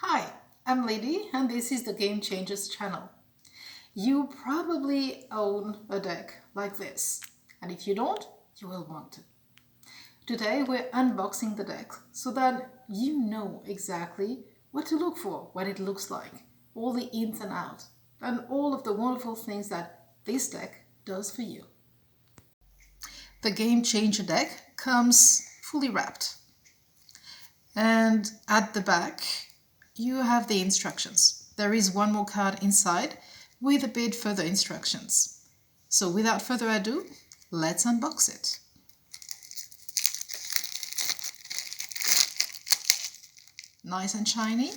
Hi, I'm Lady and this is the Game Changers channel. You probably own a deck like this, and if you don't, you will want to. Today we're unboxing the deck so that you know exactly what to look for, what it looks like, all the ins and outs, and all of the wonderful things that this deck does for you. The Game Changer deck comes fully wrapped, and at the back you have the instructions. There is one more card inside with a bit further instructions. So without further ado, let's unbox it. Nice and shiny.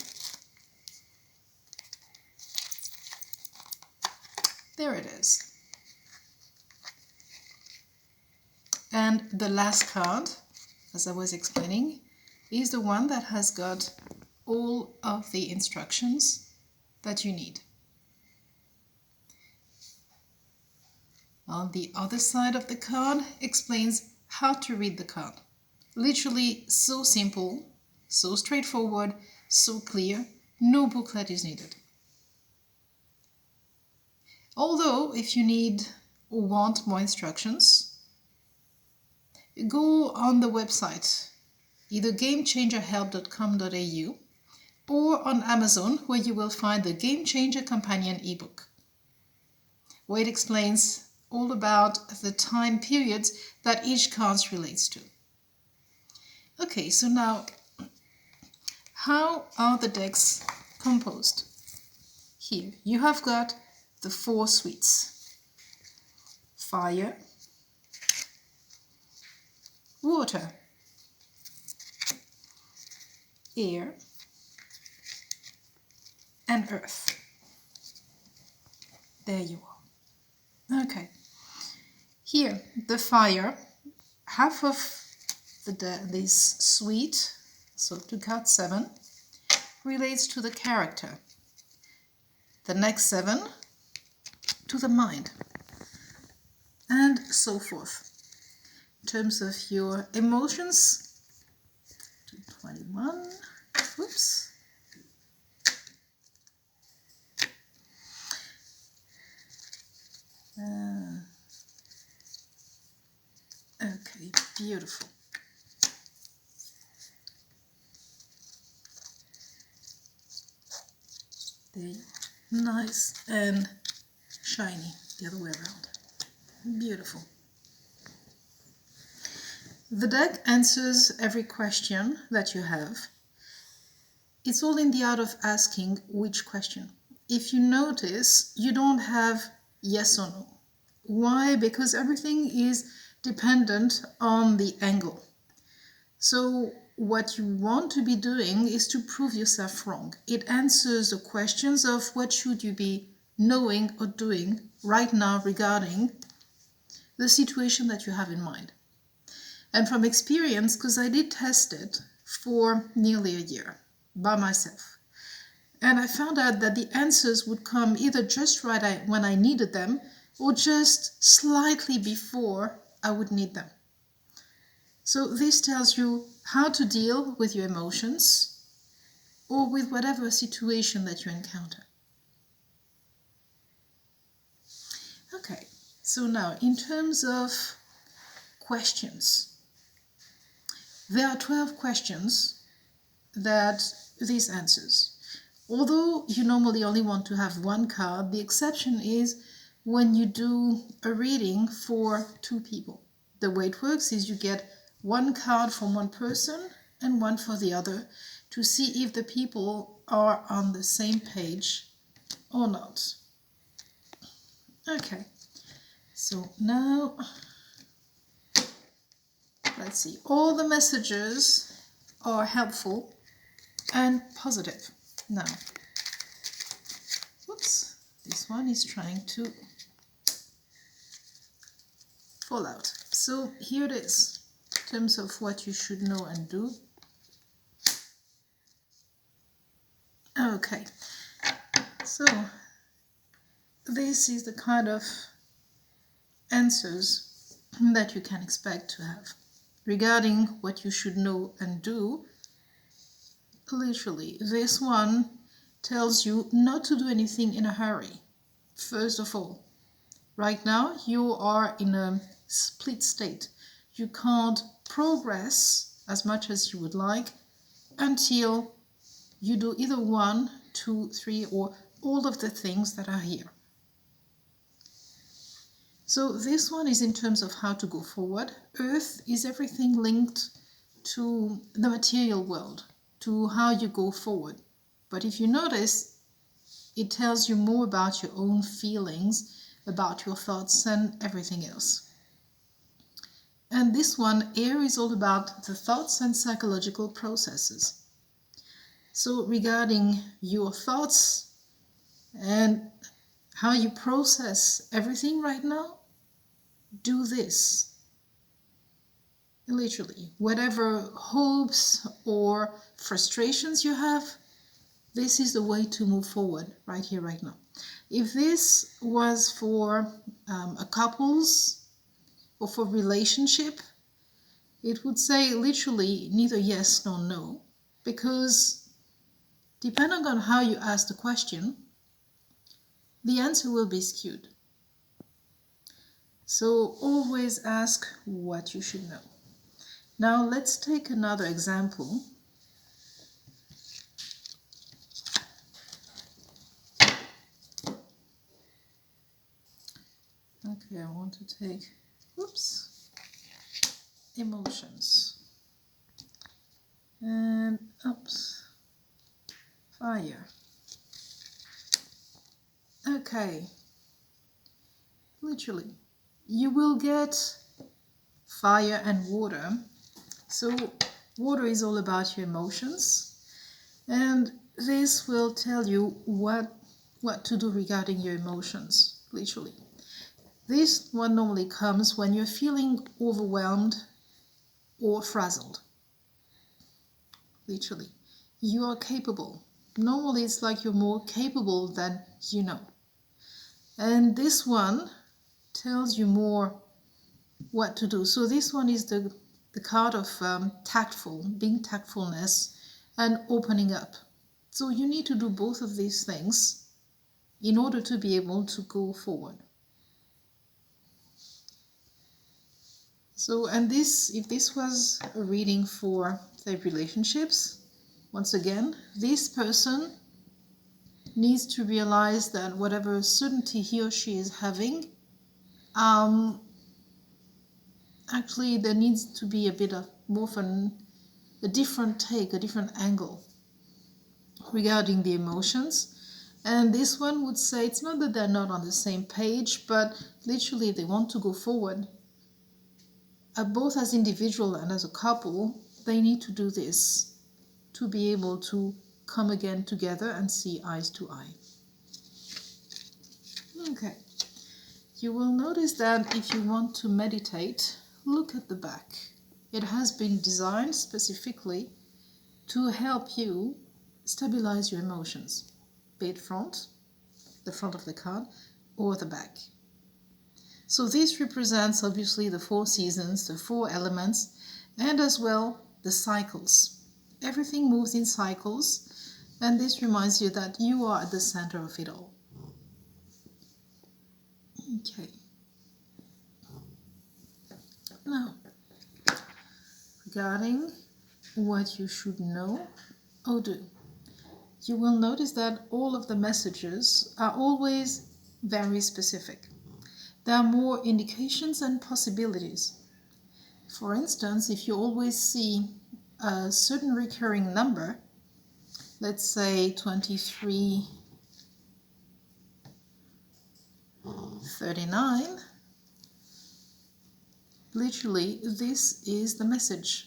There it is. And the last card, as I was explaining, is the one that has got all of the instructions that you need. On the other side of the card explains how to read the card. Literally so simple, so straightforward, so clear, no booklet is needed. Although, if you need or want more instructions, go on the website, either gamechangerhelp.com.au or on Amazon, where you will find the Game Changer Companion ebook, where it explains all about the time periods that each card relates to. Okay, so now, how are the decks composed? Here, you have got the 4 suites: fire, water, air, and earth. There you are. Okay. Here, the fire, half of this suite, so to card 7, relates to the character. The next 7 to the mind, and so forth. In terms of your emotions, to 21, whoops. Okay, beautiful. There, nice and shiny, the other way around. Beautiful. The deck answers every question that you have. It's all in the art of asking which question. If you notice, you don't have yes or no. Why? Because everything is dependent on the angle. So what you want to be doing is to prove yourself wrong. It answers the questions of what should you be knowing or doing right now regarding the situation that you have in mind. And from experience, because I did test it for nearly a year by myself, and I found out that the answers would come either just right when I needed them or just slightly before I would need them. So this tells you how to deal with your emotions or with whatever situation that you encounter. Okay, so now in terms of questions, there are 12 questions that this answers. Although you normally only want to have one card, the exception is when you do a reading for 2 people. The way it works is you get one card from one person and one for the other to see if the people are on the same page or not. Okay, so now let's see. All the messages are helpful and positive. Now, whoops, this one is trying to fall out. So here it is, in terms of what you should know and do. Okay, so this is the kind of answers that you can expect to have regarding what you should know and do. literally, this one tells you not to do anything in a hurry. First of all, right now you are in a split state. You can't progress as much as you would like until you do either 1, 2, 3, or all of the things that are here. So this one is in terms of how to go forward. Earth is everything linked to the material world, to how you go forward. But if you notice, it tells you more about your own feelings, about your thoughts and everything else. And this one, air, is all about the thoughts and psychological processes. So regarding your thoughts and how you process everything right now, do this. Literally, whatever hopes or frustrations you have, this is the way to move forward right here, right now. If this was for a couple's or for relationship, it would say literally neither yes nor no, because depending on how you ask the question, the answer will be skewed. So always ask what you should know. Now let's take another example. Okay, I want to take, emotions. And, fire. Okay, literally, you will get fire and water. So water is all about your emotions, and this will tell you what to do regarding your emotions, literally. This one normally comes when you're feeling overwhelmed or frazzled. Literally, you are capable. Normally it's like you're more capable than you know. And this one tells you more what to do. So this one is the card of being tactfulness and opening up. So you need to do both of these things in order to be able to go forward. So, and this, if this was a reading for their relationships, once again, this person needs to realize that whatever certainty he or she is having, actually there needs to be a bit of more of a different take, a different angle regarding the emotions. And this one would say it's not that they're not on the same page, but literally they want to go forward. Both as individual and as a couple, they need to do this to be able to come again together and see eyes to eye. Okay. You will notice that if you want to meditate, look at the back. It has been designed specifically to help you stabilize your emotions, be it the front of the card, or the back. So this represents obviously the 4 seasons, the 4 elements, and as well the cycles. Everything moves in cycles, and this reminds you that you are at the center of it all. Okay. Now, regarding what you should know or do, you will notice that all of the messages are always very specific. There are more indications and possibilities. For instance, if you always see a certain recurring number, let's say 2339, literally this is the message.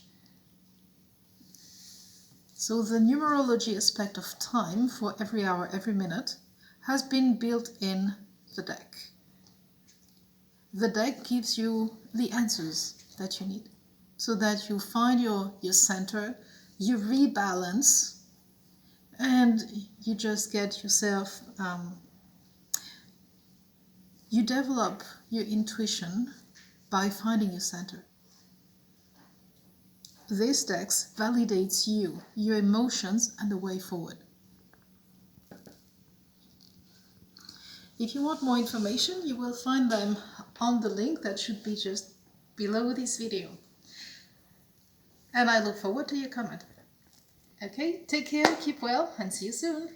So the numerology aspect of time for every hour, every minute has been built in the deck. The deck gives you the answers that you need so that you find your center, you rebalance, and you just get yourself, you develop your intuition by finding your center. this text validates you, your emotions, and the way forward. If you want more information, you will find them on the link that should be just below this video. And I look forward to your comment. Okay, take care, keep well, and see you soon.